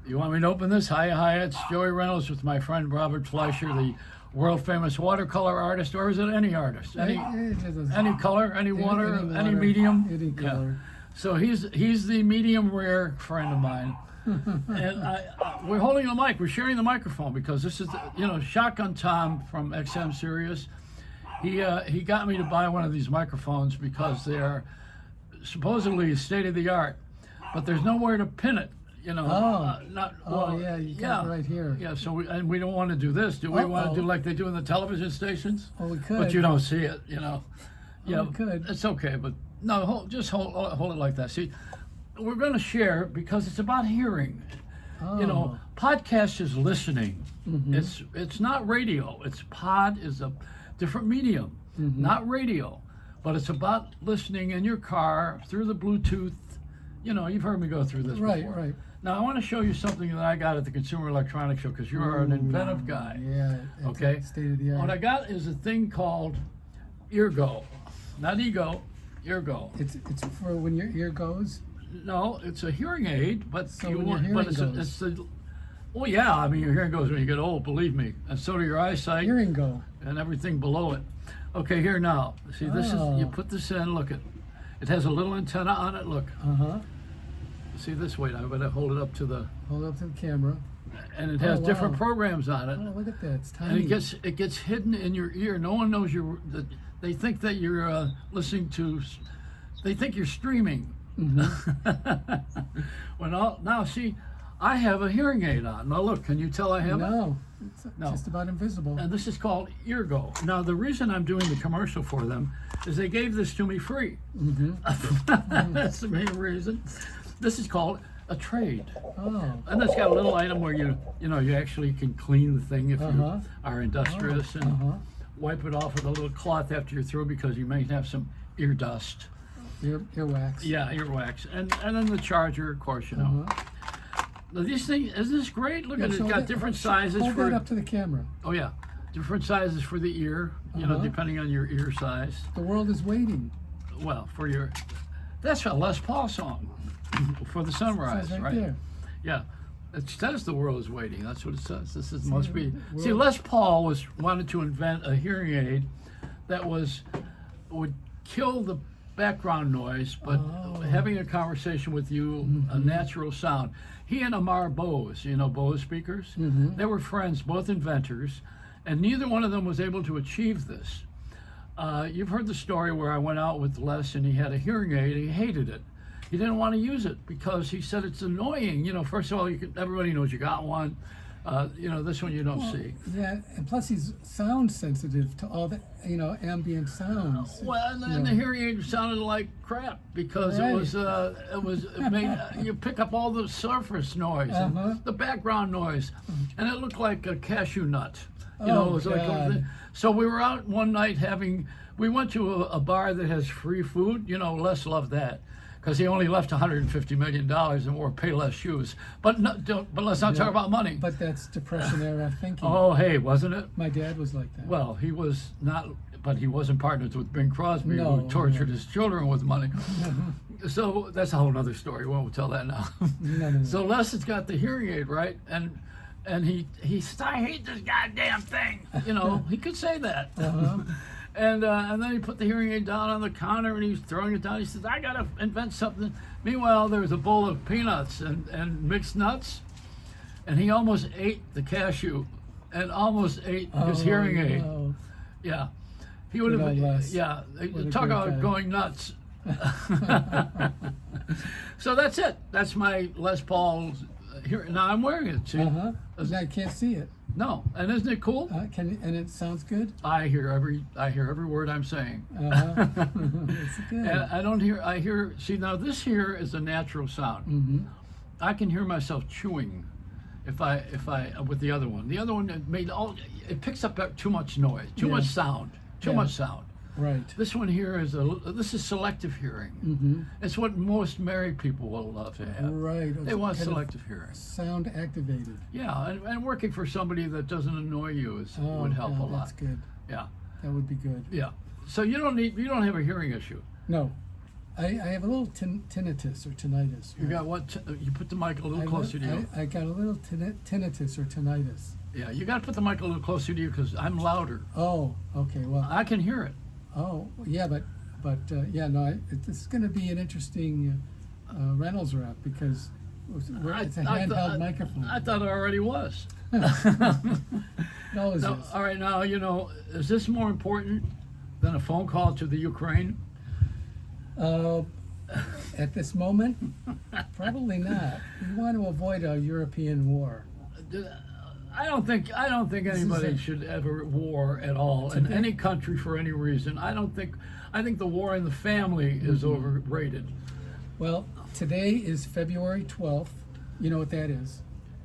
You want me to open this? Hi, it's Joey Reynolds with my friend Robert Fleischer, the world famous watercolor artist, or is it any artist? Any color, any water, any medium? Any color. So he's the medium rare friend of mine. And we're holding the mic, we're sharing the microphone because this is, Shotgun Tom from XM Sirius. He got me to buy one of these microphones because they're supposedly state of the art, but there's nowhere to pin it. You got it right here. Yeah, so we don't want to do this. Do we want to do like they do in the television stations? Well, we could. But you don't see it, Yeah, we could. It's okay, but no, just hold it like that. See, we're going to share because it's about hearing. Podcast is listening. Mm-hmm. It's not radio. Pod is a different medium, not radio, but it's about listening in your car through the Bluetooth. You've heard me go through this before. Right. Now, I want to show you something that I got at the Consumer Electronics Show because you're an inventive guy. Yeah. Okay? State of the art. What I got is a thing called Eargo. Not ego, Eargo. It's for when your ear goes? No, it's a hearing aid, but So when your hearing goes. Well, yeah, I mean, your hearing goes when you get old, believe me. And so do your eyesight. Hearing go. And everything below it. Okay, here now. See, this is, you put this in, look it has a little antenna on it, look. See this, wait, I better hold it up to the... Hold up to the camera. And it has different programs on it. Oh, look at that, it's tiny. And it gets hidden in your ear. No one knows they think that you're listening to, they think you're streaming. Well, now see, I have a hearing aid on. Now look, can you tell I have it? No, it's just about invisible. And this is called Eargo. Now the reason I'm doing the commercial for them is they gave this to me free. That's the main reason. This is called a trade. And it's got a little item where you actually can clean the thing if you are industrious and wipe it off with a little cloth after you're through because you may have some ear dust. Earwax. Yeah, earwax. And then the charger, of course, Now, these things, isn't this great? Look at it, it's got different sizes. Hold that up to the camera. Oh yeah, different sizes for the ear, depending on your ear size. The world is waiting. Well, that's a Les Paul song, For the Sunrise, It says right? There. Yeah, it says the world is waiting. That's what it says. Must be. See, Les Paul wanted to invent a hearing aid that would kill the background noise, but having a conversation with you, a natural sound. He and Amar Bose, Bose speakers, they were friends, both inventors, and neither one of them was able to achieve this. You've heard the story where I went out with Les and he had a hearing aid. He hated it. He didn't want to use it because he said it's annoying. First of all, everybody knows you got one. This one you don't see. Yeah, and plus he's sound sensitive to all the, ambient sounds. Well, and the hearing aid sounded like crap because it made you pick up all the surface noise and the background noise, and it looked like a cashew nut. It was like so we were out one night we went to a bar that has free food. Les loved that. Because he only left $150 million and wore Payless shoes. But let's not talk about money. But that's Depression era thinking. Oh, hey, wasn't it? My dad was like that. Well, he was not, but he wasn't partners with Bing Crosby, who tortured his children with money. So that's a whole other story. We won't tell that now. No. So Les has got the hearing aid, right? And he I hate this goddamn thing. He could say that. And then he put the hearing aid down on the counter and he was throwing it down. He says, I gotta invent something. Meanwhile, there was a bowl of peanuts and mixed nuts, and he almost ate the cashew and almost ate his hearing aid. No. Yeah. He would have, yeah. Talk about going nuts. So that's it. That's my Les Paul's here. Now I'm wearing it, see? I can't see it. No, and isn't it cool? And it sounds good. I hear every word I'm saying. It's good. And I hear. See, now this here is a natural sound. I can hear myself chewing, if I with the other one. The other one it picks up too much noise, too much sound, too much sound. Right. This one here this is selective hearing. It's what most married people will love to have. Right. They want selective hearing. Sound activated. Yeah, and working for somebody that doesn't annoy you would help a lot. That's good. Yeah. That would be good. Yeah. So you don't have a hearing issue. No. I have a little tinnitus or tinnitus. You got what? You put the mic a little I, closer to you. I got a little tinnitus or tinnitus. Yeah, you got to put the mic a little closer to you because I'm louder. Oh, okay. Well, I can hear it. oh, yeah, but yeah, no, this is going to be an interesting Reynolds wrap because it's a handheld microphone. I thought it already was. It always No, is. all right, now, is this more important than a phone call to the Ukraine? At this moment, probably not. We want to avoid a European war. I don't think anybody should ever war at all in any country for any reason. I think the war in the family is overrated. Well, today is February 12th. You know what that is?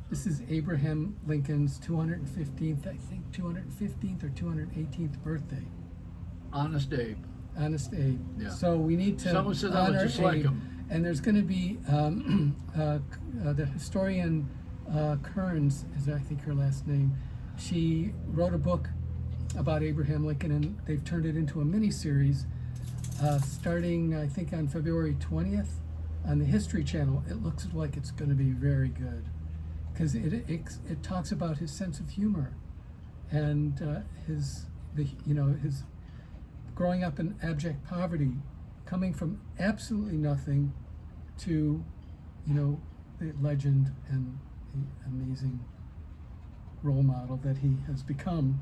This is Abraham Lincoln's 215th, I think, 215th or 218th birthday. Honest Abe. Honest Abe. Yeah. So we need to Someone said I was honor just like Abe. him. And there's going to be the historian Kearns, is I think her last name. She wrote a book about Abraham Lincoln, and they've turned it into a mini-series starting, I think, on February 20th on the History Channel. It looks like it's going to be very good because it talks about his sense of humor and his growing up in abject poverty, coming from absolutely nothing to, the legend and the amazing role model that he has become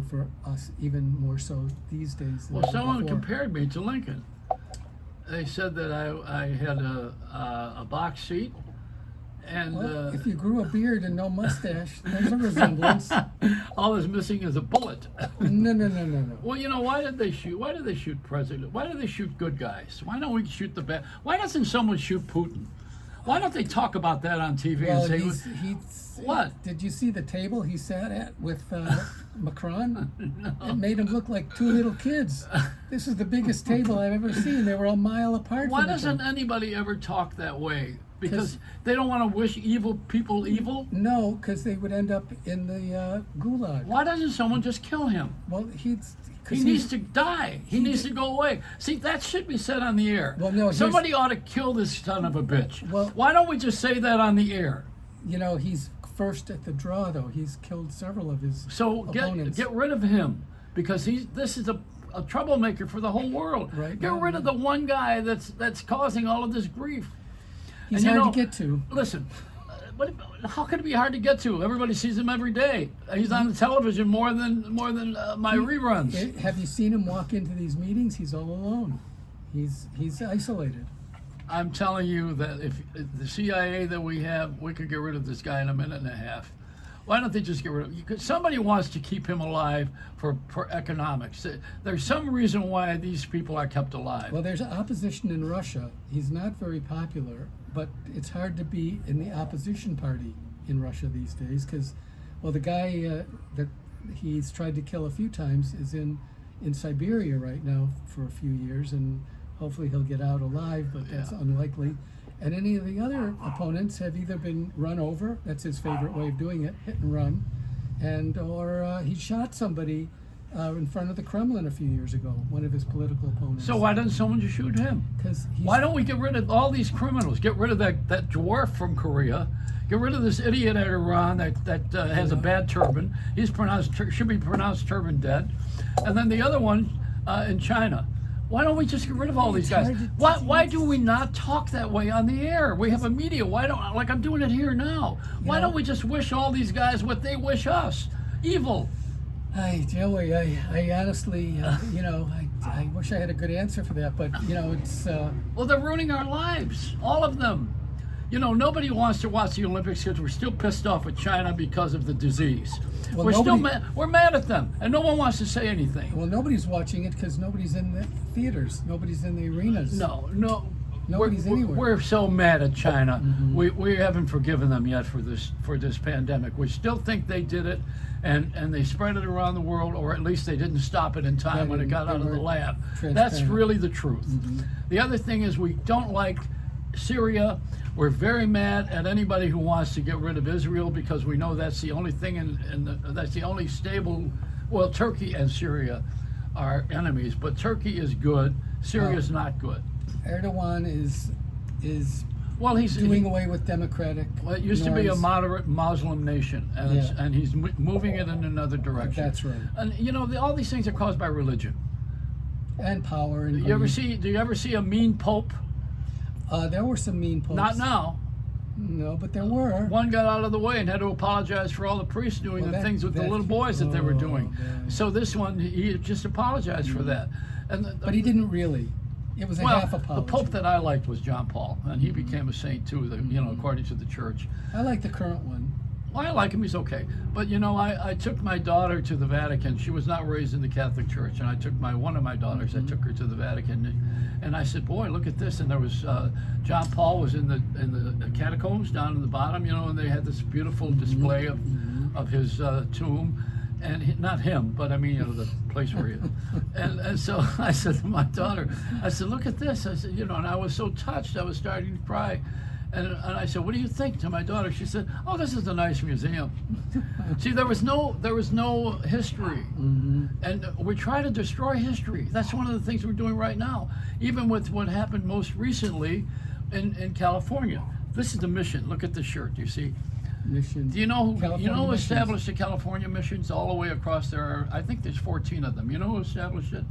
for us, even more so these days than Well, someone before. compared me to Lincoln. They said that I had a box seat, and Well, if you grew a beard and no mustache, there's a resemblance. all that's missing is a bullet. No. Well, why did they shoot? Why did they shoot president? Why do they shoot good guys? Why don't we shoot the bad? Why doesn't someone shoot Putin? Why don't they talk about that on TV Well, and say, he's What? Did you see the table he sat at with Macron? It made him look like two little kids. This is the biggest table I've ever seen. They were a mile apart. why from each doesn't other. anybody ever talk that way? Because they don't want to wish evil people evil? No, because they would end up in the gulag. Why doesn't someone just kill him? Well, He needs to die. He needs to go away. See, that should be said on the air. Well, no, here's- Somebody ought to kill this son of a bitch. Well- Why don't we just say that on the air? He's first at the draw, though. He's killed several of his So opponents. get rid of him, because this is a troublemaker for the whole world. Right Get now, rid of the one guy that's causing all of this grief. He's And hard to get to. Listen, how could it be hard to get to? Everybody sees him every day. He's on the television more than my reruns. Have you seen him walk into these meetings? He's all alone. He's isolated. I'm telling you that if the CIA that we have, we could get rid of this guy in a minute and a half. Why don't they just get rid of him? Somebody wants to keep him alive for economics. There's some reason why these people are kept alive. Well, there's opposition in Russia. He's not very popular, but it's hard to be in the opposition party in Russia these days because, well, the guy that he's tried to kill a few times is in Siberia right now for a few years, and hopefully he'll get out alive, but that's unlikely. And any of the other opponents have either been run over, that's his favorite way of doing it, hit and run, or he shot somebody in front of the Kremlin a few years ago, one of his political opponents. So why doesn't someone just shoot him? 'Cause Why don't we get rid of all these criminals? Get rid of that dwarf from Korea. Get rid of this idiot at Iran that has a bad turban. He's should be pronounced turban dead. And then the other one in China. Why don't we just get rid of all these guys? Why do we not talk that way on the air? We have a media. Why don't, like I'm doing it here now? Why don't we just wish all these guys what they wish us? Evil. Hi, Joey. I honestly, I wish I had a good answer for that, but it's. Well, they're ruining our lives, all of them. Nobody wants to watch the Olympics because we're still pissed off with China because of the disease. Well, We're still nobody- mad. We're mad at them, and no one wants to say anything. Well, nobody's watching it because nobody's in the theaters. Nobody's in the arenas. No. Nobody's anywhere. We're so mad at China. We haven't forgiven them yet for this pandemic. We still think they did it, and they spread it around the world, or at least they didn't stop it in time when it got out of the lab. That's really the truth. The other thing is we don't like Syria. We're very mad at anybody who wants to get rid of Israel because we know that's the only thing that's the only stable. Well, Turkey and Syria are enemies. But Turkey is good. Syria is not good. Erdogan is Well, he's doing away with democratic. Well, it used to be a norms. moderate Muslim nation, and, and he's moving it in another direction. That's right. And you know, all these things are caused by religion. And power and Do you ever see a mean pope? there were some mean popes. Not now. No, but there were. One got out of the way and had to apologize for all the priests doing the things with the little boys that they were doing. Man. So this one, he just apologized for that. And But he didn't really. It was a half apology. the pope that I liked was John Paul, and he became a saint too. You know, according to the church. I like the current one. Well, I like him, he's okay. But you know, I took my daughter to the Vatican. She was not raised in the Catholic Church, and I took one of my daughters, I took her to the Vatican, and I said, boy, look at this. And there was, John Paul was in the catacombs down in the bottom, you know, and they had this beautiful display of his tomb. And not him, but I mean, you know, the place where he is. And so I said to my daughter, I said, look at this. I said, you know, and I was so touched, I was starting to cry. And I said, what do you think, to my daughter? She said, oh, this is a nice museum. See, there was no history. And we try to destroy history. That's one of the things we're doing right now. Even with what happened most recently in California. This is the mission. Look at the shirt, you see? Mission. Do you know who missions. established the California missions all the way across there? I think there's 14 of them. You know who established it?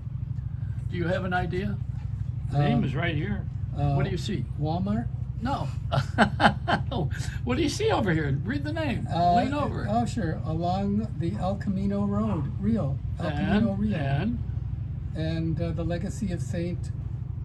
Do you have an idea? The name is right here. What do you see? Walmart? No. What do you see over here? Read the name. Lean over. Oh, sure. Along the El Camino Road, Rio. El Camino Rio. And the legacy of Saint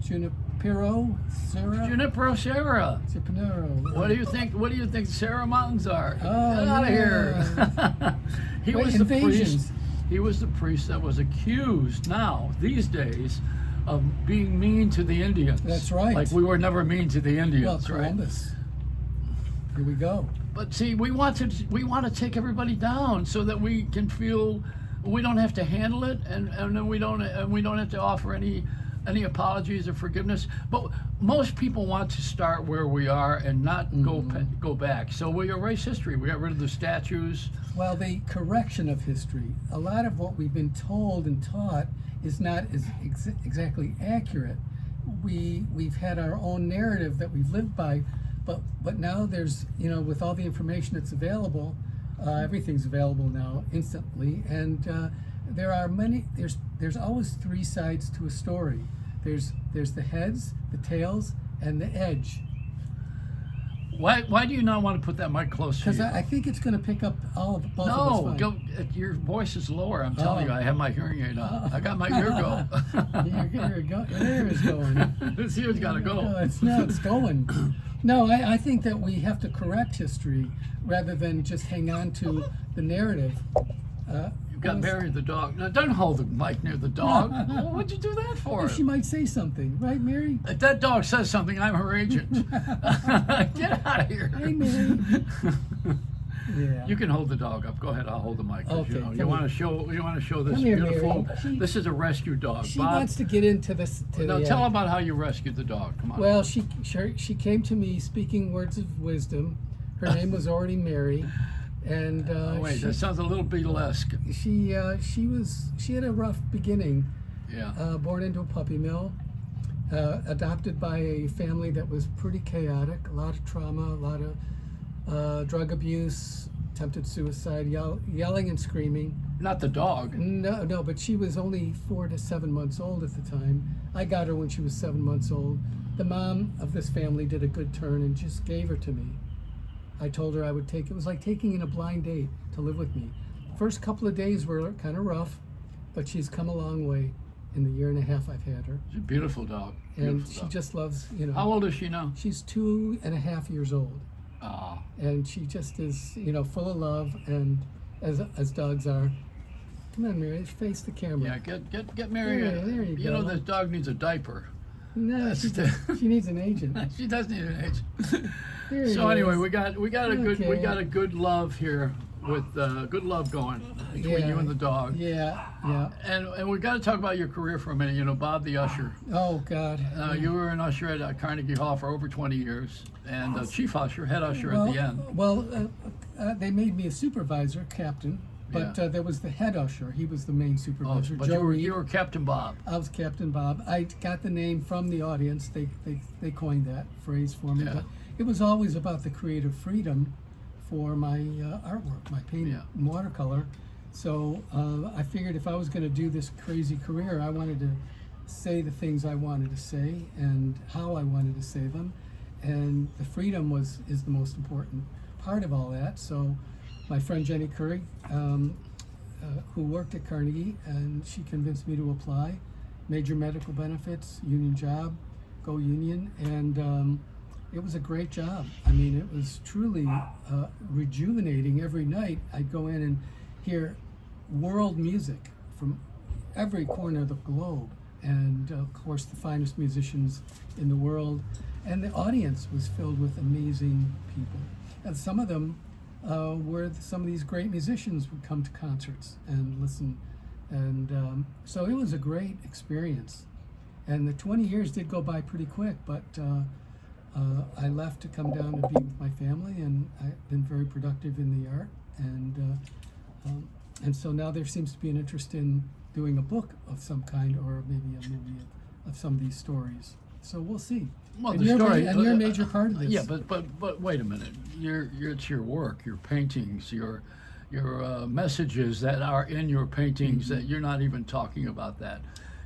Junipero Serra. Junipero Serra. Junipero. What do you think? What do you think Serra Mountains are? Oh, Get out of here. He was the priest. He was the priest that was accused now, these days, of being mean to the Indians. That's right. Like we were never mean to the Indians, Well, Columbus. Right? Here we go. But see, we want to take everybody down so that we can feel we don't have to handle it, and then we don't have to offer any apologies or forgiveness. But most people want to start where we are and not go back. So we erase history. We got rid of the statues. Well, the correction of history. A lot of what we've been told and taught is not as exactly accurate. We've had our own narrative that we've lived by, but now there's, you know, with all the information that's available, everything's available now instantly, and there are many. There's always three sides to a story. There's the heads, the tails, and the edge. Why do you not want to put that mic close to you? Because I think it's going to pick up all of both of us. No, your voice is lower. I'm telling you, I have my hearing aid on. I got my Eargo. Your ear is going. This ear's got to go. It's going. No, I think that we have to correct history rather than just hang on to the narrative. You got Mary the dog. Now, don't hold the mic near the dog. What'd you do that for? Well, she might say something, right, Mary? If that dog says something, I'm her agent. Get out of here. Hey, Mary. Yeah. You can hold the dog up. Go ahead. I'll hold the mic. Okay, You want to show this Come here, beautiful. Mary. This is a rescue dog. She Bob, wants to get into this. tell about how you rescued the dog. Come on. Well, she came to me speaking words of wisdom. Her name was already Mary, and wait, that sounds a little Beatlesque. she had a rough beginning. Yeah. Born into a puppy mill, adopted by a family that was pretty chaotic, a lot of trauma, a lot of drug abuse, attempted suicide, yelling and screaming. Not the dog. No, but she was only 4 to 7 months old at the time. I got her when she was 7 months old. The mom of this family did a good turn and just gave her to me. I told her I would take, it was like taking in a blind date to live with me. First couple of days were kind of rough, but she's come a long way in the year and a half I've had her. She's a beautiful dog. And she just loves, you know. How old is she now? She's 2.5 years old. Oh. And she just is, you know, full of love, and as dogs are. Come on, Mary, face the camera. Yeah, get Mary. There you You go. know, this dog needs a diaper. No, she needs an agent. She does need an agent. There So he anyway, is. we got a good love here with good love going between you and the dog. Yeah. And we got to talk about your career for a minute. You know, Bob the usher. Oh God. You were an usher at Carnegie Hall for over 20 years, and chief usher, head usher at the end. Well, they made me a supervisor, captain. But Yeah. there was the head usher. He was the main Oh, supervisor. but Joe Reed. you were Captain Bob. I was Captain Bob. I got the name from the audience. They coined that phrase for me. Yeah. But it was always about the creative freedom for my artwork, my painting Yeah. in watercolor. So I figured if I was going to do this crazy career, I wanted to say the things I wanted to say and how I wanted to say them. And the freedom is the most important part of all that. So my friend Jenny Curry, who worked at Carnegie, and she convinced me to apply. Major medical benefits, union job, go union, and it was a great job. I mean, it was truly rejuvenating. Every night I'd go in and hear world music from every corner of the globe, and of course the finest musicians in the world, and the audience was filled with amazing people. And some of them where some of these great musicians would come to concerts and listen. And so it was a great experience. And the 20 years did go by pretty quick, but I left to come down to be with my family, and I've been very productive in the art. And so now there seems to be an interest in doing a book of some kind, or maybe a movie of some of these stories. So we'll see. Well, and the story, and you're a major part of this. Yeah, but wait a minute. It's your work, your paintings, your messages that are in your paintings that you're not even talking about that.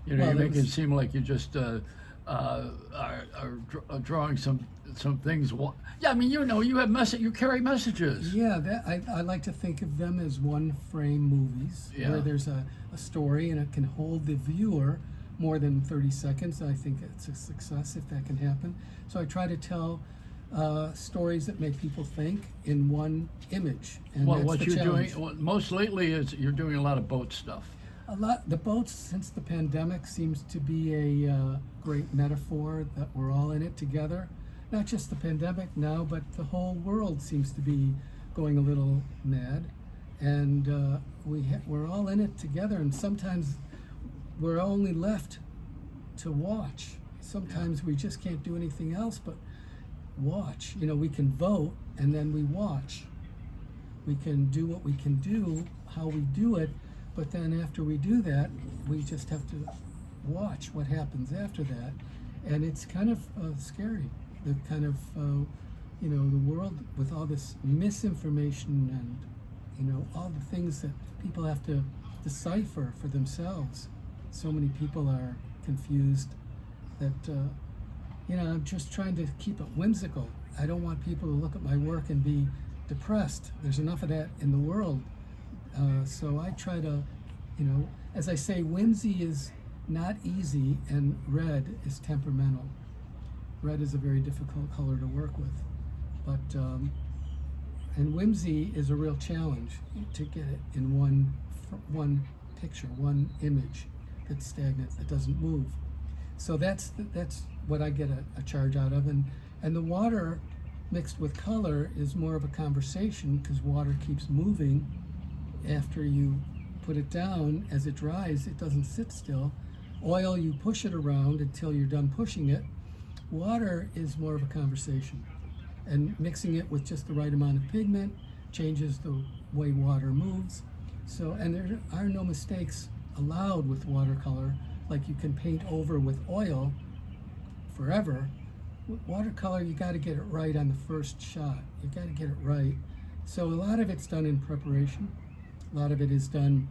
You know, Well, you make it was- seem like you just are drawing some things. Yeah, I mean, you know, you have you carry messages. Yeah, I like to think of them as one frame movies Yeah. where there's a story and it can hold the viewer more than 30 seconds. I think it's a success if that can happen. So I try to tell stories that make people think in one image. And Well, that's what the you're challenge. doing most lately is you're doing a lot of boat stuff. The boats since the pandemic seems to be a great metaphor that we're all in it together. Not just the pandemic now, but the whole world seems to be going a little mad, and we're all in it together. And sometimes we're only left to watch. Sometimes we just can't do anything else but watch. You know, we can vote and then we watch. We can do what we can do, how we do it, but then after we do that, we just have to watch what happens after that. And it's kind of scary, the kind of, you know, the world with all this misinformation and, you know, all the things that people have to decipher for themselves. So many people are confused that, you know, I'm just trying to keep it whimsical. I don't want people to look at my work and be depressed. There's enough of that in the world. So I try to, you know, as I say, whimsy is not easy and red is temperamental. Red is a very difficult color to work with. But, and whimsy is a real challenge to get it in one picture, one image that's stagnant, that doesn't move. So that's what I get a charge out of. And the water mixed with color is more of a conversation because water keeps moving. After you put it down, as it dries, it doesn't sit still. Oil, you push it around until you're done pushing it. Water is more of a conversation. And mixing it with just the right amount of pigment changes the way water moves. So, and there are no mistakes allowed with watercolor, like you can paint over with oil forever. With watercolor, you got to get it right on the first shot. You got to get it right. So a lot of it's done in preparation. A lot of it is done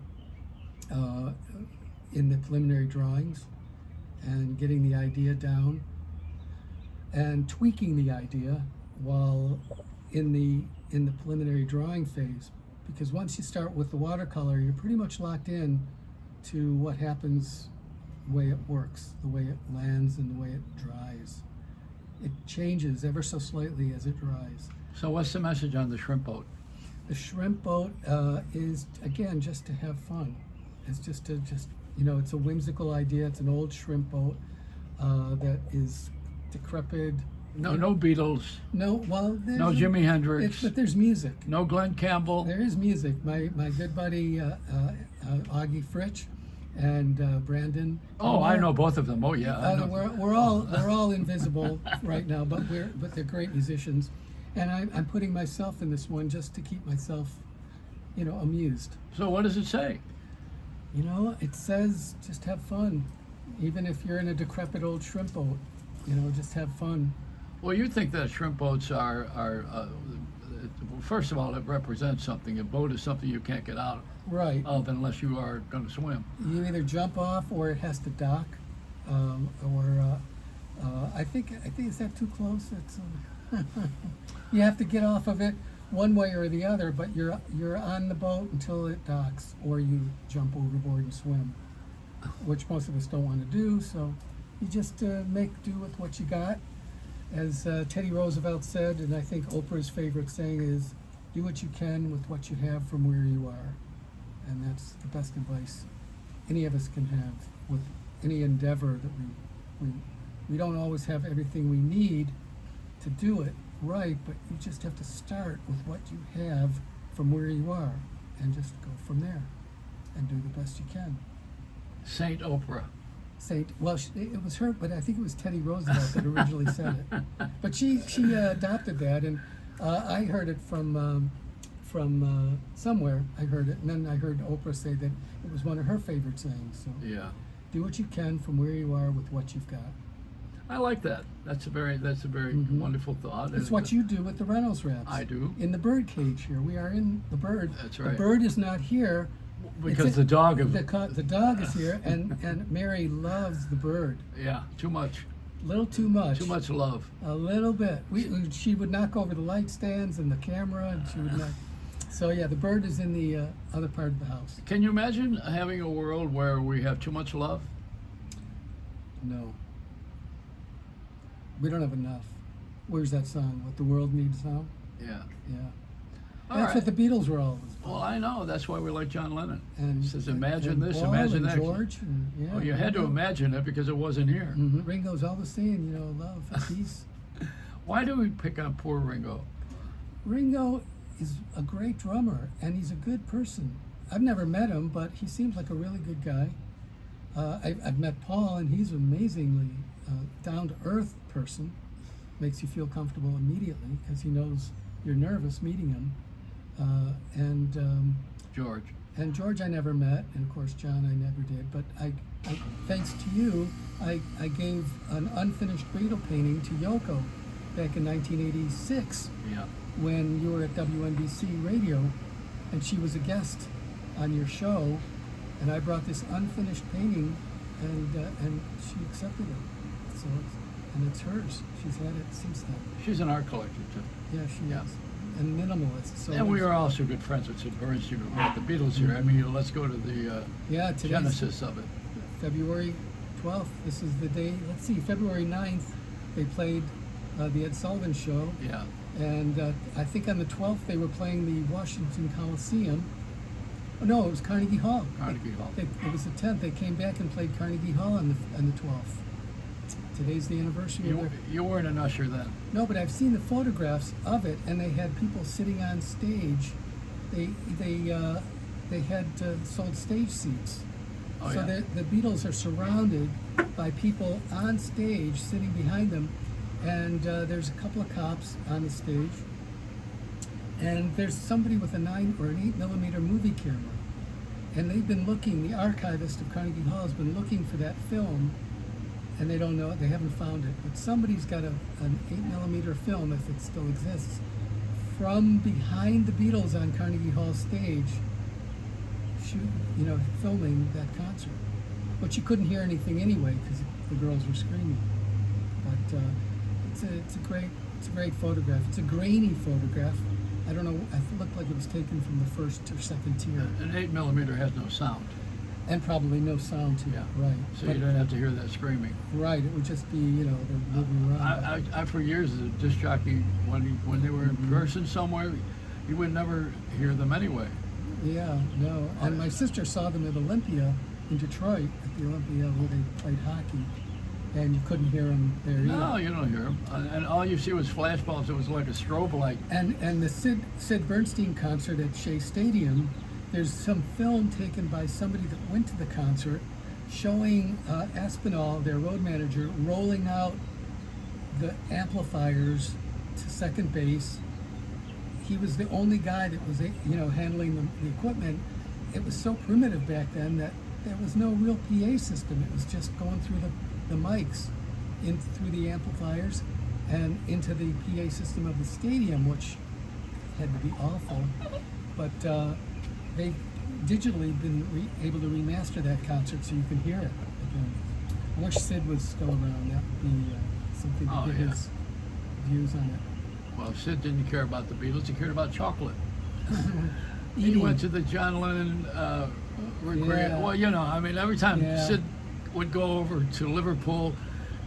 in the preliminary drawings and getting the idea down and tweaking the idea while in the preliminary drawing phase. Because once you start with the watercolor, you're pretty much locked in to what happens, the way it works, the way it lands, and the way it dries. It changes ever so slightly as it dries. So what's the message on the shrimp boat? The shrimp boat is, again, just to have fun. It's just you know, it's a whimsical idea. It's an old shrimp boat that is decrepit. No Beatles. No, well, No Jimi Hendrix. but there's music. No Glenn Campbell. There is music. My good buddy Augie Fritsch and Brandon. Oh, I know both of them. Oh yeah, I know. We're all invisible right now, but they're great musicians, and I'm putting myself in this one just to keep myself amused. So what does it say? It says just have fun, even if you're in a decrepit old shrimp boat. Just have fun. Well, you think that shrimp boats are first of all, it represents something. A boat is something you can't get out Right. of unless you are going to swim. You either jump off or it has to dock, I think is that too close? It's you have to get off of it one way or the other, but you're on the boat until it docks, or you jump overboard and swim, which most of us don't want to do. So you just make do with what you got. As Teddy Roosevelt said, and I think Oprah's favorite saying is, do what you can with what you have from where you are. And that's the best advice any of us can have with any endeavor that we don't always have everything we need to do it right, but you just have to start with what you have from where you are and just go from there and do the best you can. Saint Oprah. It was her, but I think it was Teddy Roosevelt that originally said it. But she adopted that, and I heard it from somewhere. I heard it, and then I heard Oprah say that it was one of her favorite sayings. So Yeah. do what you can from where you are with what you've got. I like that. That's a very wonderful thought. It's what you do with the Reynolds wraps. I do. In the bird cage here. We are in the bird. That's right. The bird is not here. Because the dog of the dog is here, and Mary loves the bird. yeah, too much. A little too much. Too much love. A little bit. She would knock over the light stands and the camera, and she would knock. So yeah, the bird is in the other part of the house. Can you imagine having a world where we have too much love? No. We don't have enough. Where's that song? What the world needs now? Yeah. Yeah. All That's right. what the Beatles were always. Well, I know. That's why we like John Lennon. And He says, imagine and this, Paul imagine and that. George. And, yeah, Well, you had to imagine it because it wasn't here. Ringo's always saying, love, peace. Why do we pick on poor Ringo? Ringo is a great drummer, and he's a good person. I've never met him, but he seems like a really good guy. I've met Paul, and he's an amazingly down-to-earth person. Makes you feel comfortable immediately because he knows you're nervous meeting him. George. And George I never met, and of course John I never did. But I thanks to you, I gave an unfinished Beatle painting to Yoko back in 1986 Yeah. when you were at WNBC Radio, and she was a guest on your show, and I brought this unfinished painting, and she accepted it. So it's hers. She's had it since then. She's an art collector, too. Yeah, she Yeah. is. And minimalist. So And we are also good friends with Sid Bernstein, who brought the Beatles here. I mean, let's go to the today's genesis of it. February 12th. This is the day. Let's see, February 9th, they played the Ed Sullivan Show. Yeah. And I think on the 12th, they were playing the Washington Coliseum. Oh, no, it was Carnegie Hall. Carnegie Hall. It was the 10th. They came back and played Carnegie Hall on the 12th. Today's the anniversary. You weren't an usher then. No, but I've seen the photographs of it, and they had people sitting on stage. They had sold stage seats. Oh, So yeah. the Beatles are surrounded by people on stage sitting behind them, and there's a couple of cops on the stage, and there's somebody with a 9 or an 8mm movie camera, and they've been looking. The archivist of Carnegie Hall has been looking for that film, and they don't know it. They haven't found it, but somebody's got an 8mm film, if it still exists, from behind the Beatles on Carnegie Hall stage, filming that concert. But you couldn't hear anything anyway because the girls were screaming. But it's a great photograph. It's a grainy photograph. I don't know. It looked like it was taken from the first or second tier, An 8mm has no sound. and probably no sound to it. Yeah. Right. So But- you don't have to hear that screaming. right. It would just be they're moving around. I for years as a disc jockey, when they were in person somewhere, you would never hear them anyway. Yeah, no. And my sister saw them at Olympia in Detroit, at the Olympia where they played hockey, and you couldn't hear them there either. No, you don't hear them. And all you see was flashbulbs. It was like a strobe light. And the Sid Bernstein concert at Shea Stadium, there's some film taken by somebody that went to the concert showing Aspinall, their road manager, rolling out the amplifiers to second base. he was the only guy that was, handling the equipment. It was so primitive back then that there was no real PA system. It was just going through the mics, in through the amplifiers, and into the PA system of the stadium, which had to be awful. But they've digitally been able to remaster that concert so you can hear it again. I wish Sid was still around. That would be something to get his views on it. Well, Sid didn't care about the Beatles. He cared about chocolate. He Eating. went to the John Lennon Yeah. Well, I mean, every time Yeah. Sid would go over to Liverpool,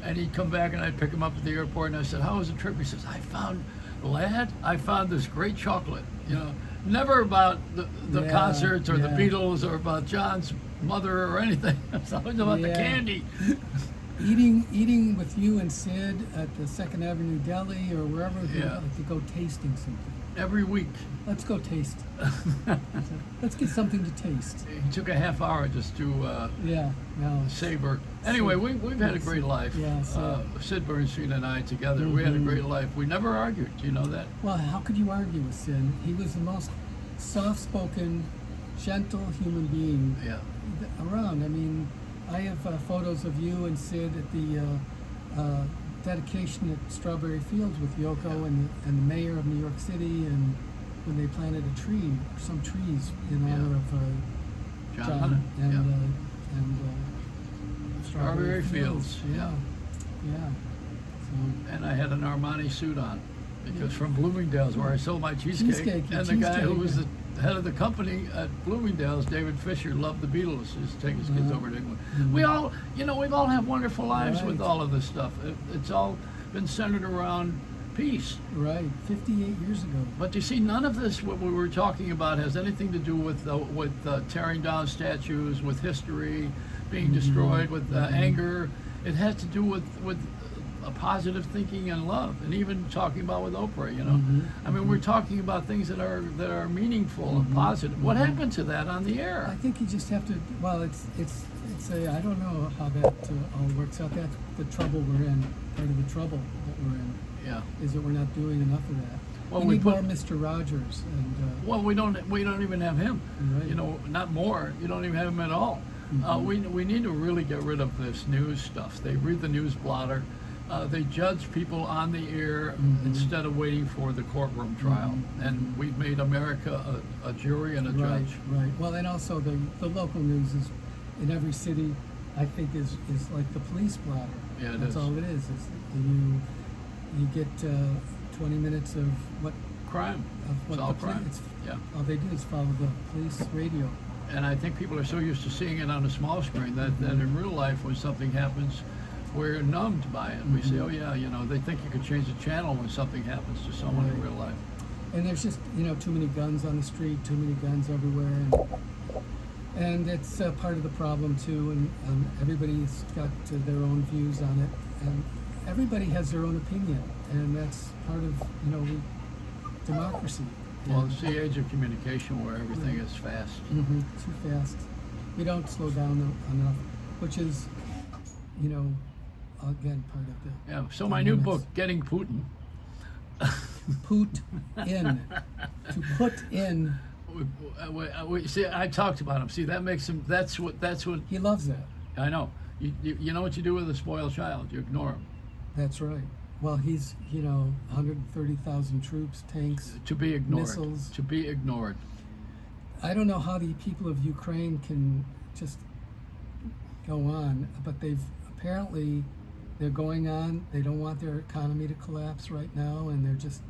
and he'd come back, and I'd pick him up at the airport, and I said, "How was the trip?" He says, I found this great chocolate." Never about the Yeah, concerts or the yeah. Beatles or about John's mother or anything. It's always about the Yeah. candy. Eating with you and Sid at the Second Avenue Deli or wherever, Yeah. like to go tasting something. Every week. Let's go taste. Let's get something to taste. He took a half hour just to Yeah, no. savor. Anyway, we've had a great life. Yeah, so- Sid Bernstein and I together, we had a great life. We never argued. Do you know that? Well, how could you argue with Sid? He was the most soft-spoken, gentle human being Yeah. around. I mean, I have photos of you and Sid at the dedication at Strawberry Fields with Yoko and the mayor of New York City, and when they planted a tree, some trees in Yeah. honor of John Lennon. and Yeah. Strawberry Fields. Yeah, yeah. So, And I had an Armani suit on because from Bloomingdale's, where I sold my cheesecake, yeah, and the guy who cheesecake. was the head of the company at Bloomingdale's, David Fisher, loved the Beatles. He used to take his kids over to England. We all, we've all had wonderful lives with Right. all of this stuff. It's all been centered around peace. right, 58 years ago. But you see, none of this, what we were talking about, has anything to do with tearing down statues, with history being destroyed, with anger. It has to do with a positive thinking and love, and even talking about with Oprah. I mean, we're talking about things that are meaningful and positive. What happened to that on the I air? think you just have to. Well, it's a. I don't know how that all works out. That's the trouble we're in. Part of the trouble that we're in Yeah. is that we're not doing enough of that. Well, we we need put- more Mr. Rogers and. Well, we don't even have him. Right. Not more. You don't even have him at all. We need to really get rid of this news stuff. They read the news blotter. They judge people on the air instead of waiting for the courtroom trial. And we've made America a jury and a Right, judge. right. Well, and also the local news is in every city. I think is like the police blotter. Yeah, it That's is. all it is. You get 20 minutes of what Crime. of what It's all the police. crime. Yeah. All they do is follow the police radio. And I think people are so used to seeing it on a small screen that in real life, when something happens, we're numbed by it. We say, oh yeah, they think you could change the channel when something happens to someone in Right. real life. And there's just too many guns on the street, too many guns everywhere, and it's part of the problem too. And everybody's got their own views on it, and everybody has their own opinion, and that's part of democracy. Well, it's the age of communication where everything is fast. Too fast. We don't slow down enough, which is, again part of the. Yeah. So my new book, Getting Putin. Put in. To put in. See, I talked about him. See, that makes him. That's what. He loves that. I know. You know what you do with a spoiled child? You ignore him. That's right. Well, he's 130,000 troops, tanks. To be ignored. Missiles. To be ignored. I don't know how the people of Ukraine can just go on, but they're going on. They don't want their economy to collapse right now, and they're just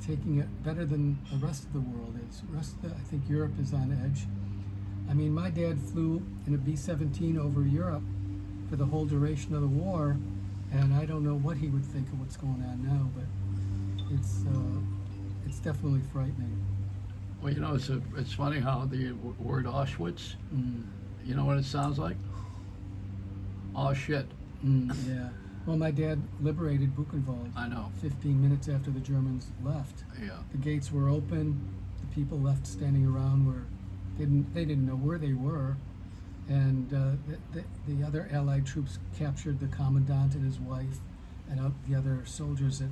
taking it better than the rest of the world is. I think Europe is on edge. I mean, my dad flew in a B-17 over Europe for the whole duration of the war, and I don't know what he would think of what's going on now, but it's definitely frightening. Well, it's funny how the word Auschwitz. You know what it sounds like? Oh shit. Yeah. Well, my dad liberated Buchenwald. I know. 15 minutes after the Germans left. Yeah. The gates were open. The people left standing around they didn't know where they were, and the other Allied troops captured the commandant and his wife, and the other soldiers that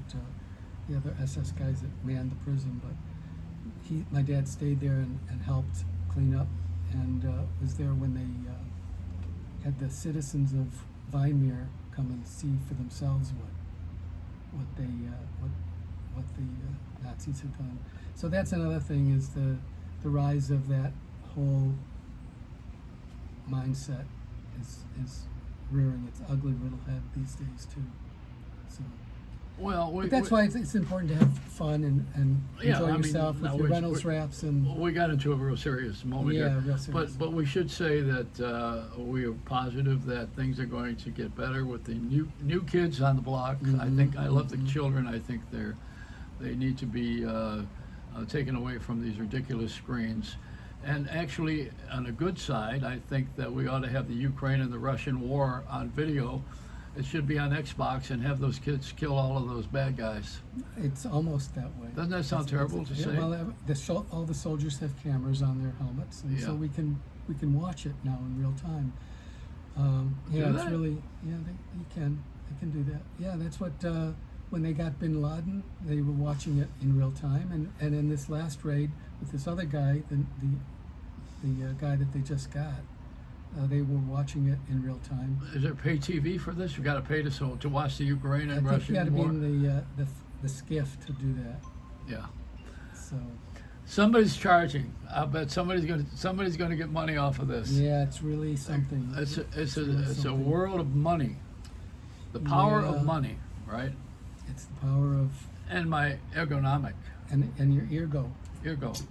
the other SS guys that manned the prison, but my dad stayed there and helped clean up, and was there when they had the citizens of Weimar come and see for themselves what the Nazis had done. So that's another thing, is the rise of that whole mindset is rearing its ugly little head these days too. So. Well, But that's why it's important to have fun and Yeah, enjoy I mean, yourself with now your we're- Reynolds wraps and we got into a real serious moment Yeah, here. real serious. But we should say that we are positive that things are going to get better with the new kids on the block. I think I love the children. I think they need to be taken away from these ridiculous screens. And actually, on the good side, I think that we ought to have the Ukraine and the Russian war on video. It should be on Xbox and have those kids kill all of those bad guys. it's almost that way. Doesn't that sound terrible to say? Well, all the soldiers have cameras on their helmets, and so Yeah. we can watch it now in real time. Do It's that? really they can do that. Yeah, that's what when they got Bin Laden, they were watching it in real time, and in this last raid with this other guy, the guy that they just got. They were watching it in real time. Is there pay TV for this? You got to pay to watch the Ukraine and I think you got to Russian be war. in the skiff to do that. Yeah, So somebody's charging. I bet somebody's going to get money off of this. yeah, it's really something. It's really a something. world of money. The power Yeah. of money, right? It's the power of And my ergonomic. and your Eargo. Eargo.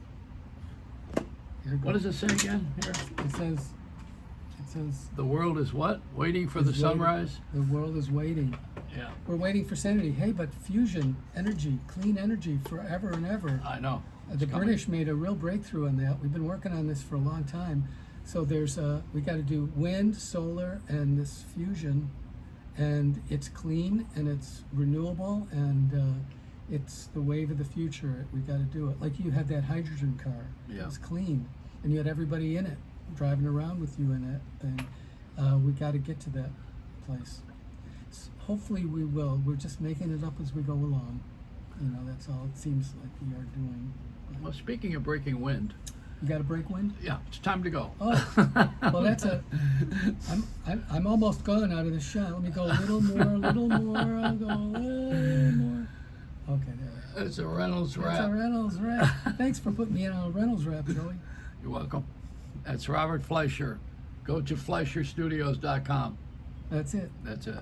Eargo. What does it say again here? It says The world is what? Waiting for is the waiting. sunrise? The world is waiting. Yeah, We're waiting for sanity. Hey, but fusion energy, clean energy, forever and ever. I know. The It's coming. British made a real breakthrough on that. We've been working on this for a long time. So there's we got to do wind, solar, and this fusion, and it's clean and it's renewable and it's the wave of the future. We got to do it. Like you had that hydrogen car. Yeah. It's clean, and you had everybody in it driving around with you in that thing. We got to get to that place. Hopefully we will. We're just making it up as we go along. That's all it seems like we are doing. Well, speaking of breaking wind, You got a break wind? yeah, it's time to go. Oh, well, I'm almost gone out of the shot. Let me go a little more, a little more. I'll go a little more. Okay, there we go. It's a Reynolds That's wrap. a Reynolds wrap. Thanks for putting me in on a Reynolds wrap, Joey. You're welcome. That's Robert Fleischer. Go to FleischerStudios.com. That's it. That's it.